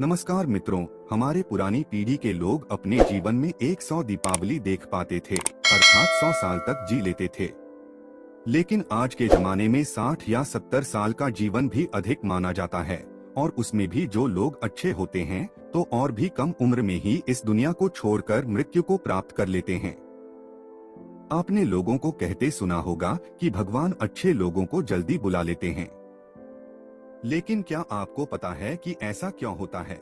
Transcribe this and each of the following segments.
नमस्कार मित्रों, हमारे पुरानी पीढ़ी के लोग अपने जीवन में 100 दीपावली देख पाते थे, अर्थात 100 साल तक जी लेते थे। लेकिन आज के जमाने में 60 या 70 साल का जीवन भी अधिक माना जाता है, और उसमें भी जो लोग अच्छे होते हैं तो और भी कम उम्र में ही इस दुनिया को छोड़कर मृत्यु को प्राप्त कर लेते हैं। आपने लोगों को कहते सुना होगा कि भगवान अच्छे लोगों को जल्दी बुला लेते हैं। लेकिन क्या आपको पता है कि ऐसा क्यों होता है?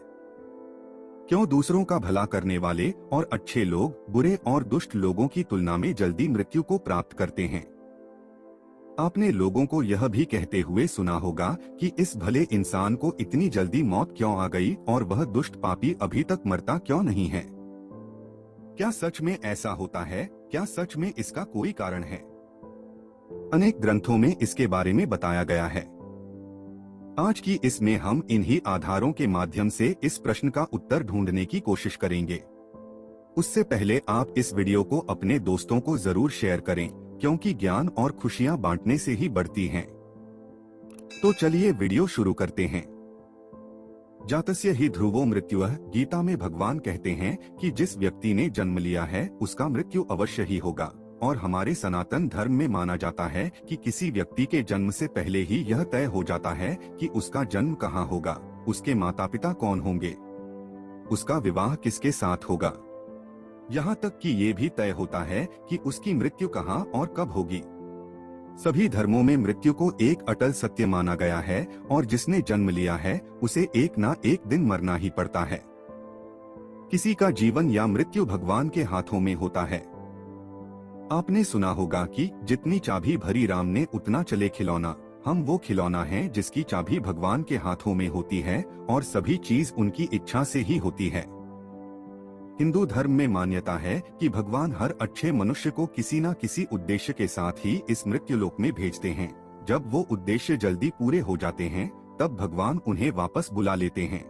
क्यों दूसरों का भला करने वाले और अच्छे लोग बुरे और दुष्ट लोगों की तुलना में जल्दी मृत्यु को प्राप्त करते हैं? आपने लोगों को यह भी कहते हुए सुना होगा कि इस भले इंसान को इतनी जल्दी मौत क्यों आ गई और वह दुष्ट पापी अभी तक मरता क्यों नहीं है। क्या सच में ऐसा होता है? क्या सच में इसका कोई कारण है? अनेक ग्रंथों में इसके बारे में बताया गया है। आज की इसमें हम इन्हीं आधारों के माध्यम से इस प्रश्न का उत्तर ढूंढने की कोशिश करेंगे। उससे पहले आप इस वीडियो को अपने दोस्तों को जरूर शेयर करें, क्योंकि ज्ञान और खुशियां बांटने से ही बढ़ती हैं। तो चलिए वीडियो शुरू करते हैं। जातस्य ही ध्रुवो मृत्युः, गीता में भगवान कहते हैं कि जिस व्यक्ति ने जन्म लिया है उसका मृत्यु अवश्य ही होगा। और हमारे सनातन धर्म में माना जाता है कि किसी व्यक्ति के जन्म से पहले ही यह तय हो जाता है कि उसका जन्म कहाँ होगा, उसके माता पिता कौन होंगे, उसका विवाह किसके साथ होगा। यहाँ तक कि ये भी तय होता है कि उसकी मृत्यु कहाँ और कब होगी। सभी धर्मों में मृत्यु को एक अटल सत्य माना गया है, और जिसने जन्म लिया है उसे एक ना एक दिन मरना ही पड़ता है। किसी का जीवन या मृत्यु भगवान के हाथों में होता है। आपने सुना होगा कि जितनी चाबी भरी राम ने उतना चले खिलौना। हम वो खिलौना हैं जिसकी चाबी भगवान के हाथों में होती है, और सभी चीज उनकी इच्छा से ही होती है। हिंदू धर्म में मान्यता है कि भगवान हर अच्छे मनुष्य को किसी न किसी उद्देश्य के साथ ही इस मृत्युलोक में भेजते हैं। जब वो उद्देश्य जल्दी पूरे हो जाते हैं तब भगवान उन्हें वापस बुला लेते हैं।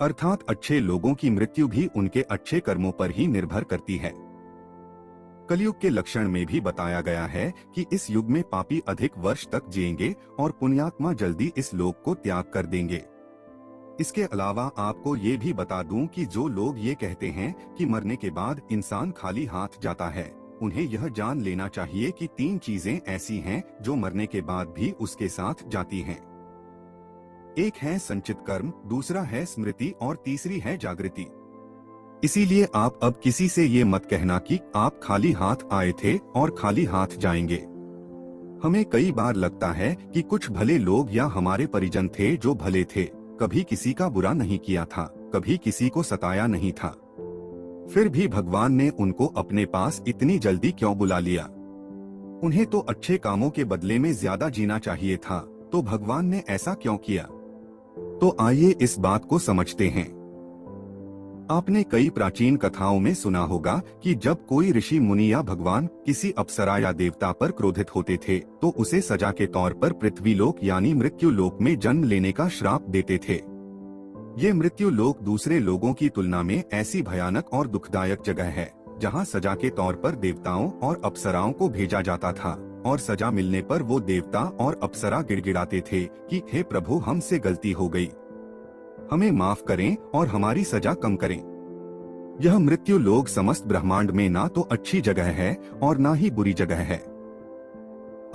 अर्थात अच्छे लोगों की मृत्यु भी उनके अच्छे कर्मों पर ही निर्भर करती है। कलयुग के लक्षण में भी बताया गया है कि इस युग में पापी अधिक वर्ष तक जिएंगे और पुण्यात्मा जल्दी इस लोक को त्याग कर देंगे। इसके अलावा आपको ये भी बता दूं कि जो लोग ये कहते हैं कि मरने के बाद इंसान खाली हाथ जाता है, उन्हें यह जान लेना चाहिए कि 3 चीजें ऐसी हैं जो मरने के बाद भी उसके साथ जाती हैं। एक है संचित कर्म, दूसरा है स्मृति और तीसरी है जागृति। इसीलिए आप अब किसी से ये मत कहना कि आप खाली हाथ आए थे और खाली हाथ जाएंगे। हमें कई बार लगता है कि कुछ भले लोग या हमारे परिजन थे जो भले थे, कभी किसी का बुरा नहीं किया था, कभी किसी को सताया नहीं था, फिर भी भगवान ने उनको अपने पास इतनी जल्दी क्यों बुला लिया। उन्हें तो अच्छे कामों के बदले में ज्यादा जीना चाहिए था, तो भगवान ने ऐसा क्यों किया? तो आइए इस बात को समझते हैं। आपने कई प्राचीन कथाओं में सुना होगा कि जब कोई ऋषि मुनि या भगवान किसी अप्सरा या देवता पर क्रोधित होते थे तो उसे सजा के तौर पर पृथ्वीलोक यानी मृत्यु लोक में जन्म लेने का श्राप देते थे। ये मृत्यु लोक दूसरे लोगों की तुलना में ऐसी भयानक और दुखदायक जगह है जहाँ सजा के तौर पर देवताओं और अप्सराओं को भेजा जाता था, और सजा मिलने पर वो देवता और अप्सरा गिड़गिड़ाते थे कि हे प्रभु, हमसे गलती हो गई, हमें माफ करें और हमारी सजा कम करें। यह मृत्यु लोक समस्त ब्रह्मांड में ना तो अच्छी जगह है और ना ही बुरी जगह है।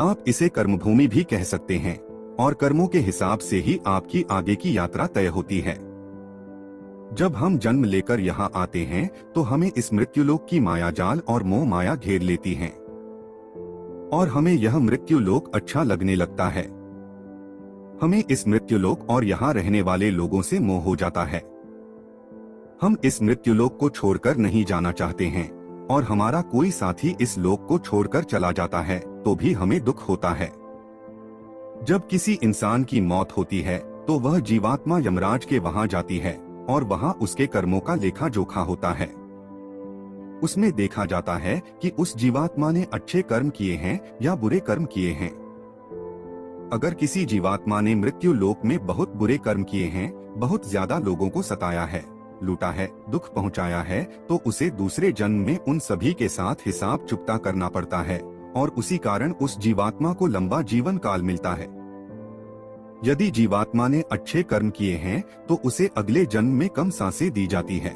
आप इसे कर्मभूमि भी कह सकते हैं, और कर्मों के हिसाब से ही आपकी आगे की यात्रा तय होती है। जब हम जन्म लेकर यहाँ आते हैं तो हमें इस मृत्युलोक की माया जाल और मोह माया घेर लेती है, और हमें यह मृत्युलोक अच्छा लगने लगता है। हमें इस मृत्युलोक और यहाँ रहने वाले लोगों से मोह हो जाता है। हम इस मृत्युलोक को छोड़कर नहीं जाना चाहते हैं, और हमारा कोई साथी इस लोक को छोड़कर चला जाता है तो भी हमें दुख होता है। जब किसी इंसान की मौत होती है तो वह जीवात्मा यमराज के वहां जाती है, और वहां उसके कर्मों का लेखा जोखा होता है। उसमें देखा जाता है कि उस जीवात्मा ने अच्छे कर्म किए हैं या बुरे कर्म किए हैं। अगर किसी जीवात्मा ने मृत्यु लोक में बहुत बुरे कर्म किए हैं, बहुत ज्यादा लोगों को सताया है, लूटा है, दुख पहुंचाया है, तो उसे दूसरे जन्म में उन सभी के साथ हिसाब चुकता करना पड़ता है, और उसी कारण उस जीवात्मा को लंबा जीवन काल मिलता है। यदि जीवात्मा ने अच्छे कर्म किए हैं तो उसे अगले जन्म में कम सांसें दी जाती है।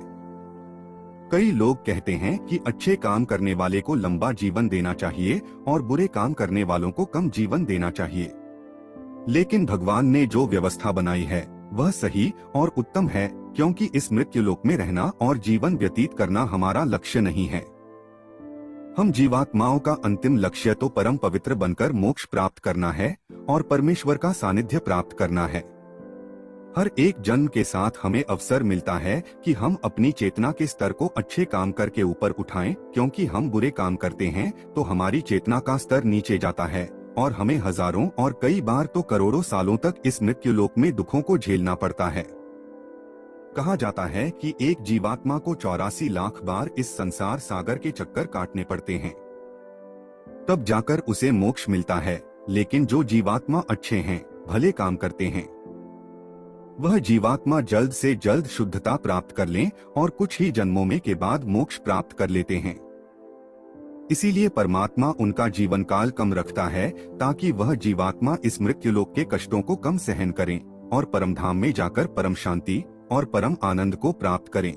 कई लोग कहते हैं कि अच्छे काम करने वाले को लंबा जीवन देना चाहिए और बुरे काम करने वालों को कम जीवन देना चाहिए। लेकिन भगवान ने जो व्यवस्था बनाई है वह सही और उत्तम है, क्योंकि इस मृत्युलोक में रहना और जीवन व्यतीत करना हमारा लक्ष्य नहीं है। हम जीवात्माओं का अंतिम लक्ष्य तो परम पवित्र बनकर मोक्ष प्राप्त करना है और परमेश्वर का सानिध्य प्राप्त करना है। हर एक जन्म के साथ हमें अवसर मिलता है कि हम अपनी चेतना के स्तर को अच्छे काम करके ऊपर उठाएं, क्योंकि हम बुरे काम करते हैं तो हमारी चेतना का स्तर नीचे जाता है और हमें हजारों और कई बार तो करोड़ों सालों तक इस मृत्युलोक में दुखों को झेलना पड़ता है। कहा जाता है कि एक जीवात्मा को 84 लाख बार इस संसार सागर के चक्कर काटने पड़ते हैं, तब जाकर उसे मोक्ष मिलता है। लेकिन जो जीवात्मा अच्छे हैं, भले काम करते हैं, वह जीवात्मा जल्द से जल्द शुद्धता प्राप्त कर लें और कुछ ही जन्मों में के बाद मोक्ष प्राप्त कर लेते हैं। इसीलिए परमात्मा उनका जीवन काल कम रखता है, ताकि वह जीवात्मा इस मृत्युलोक के कष्टों को कम सहन करें और परमधाम में जाकर परम शांति और परम आनंद को प्राप्त करें।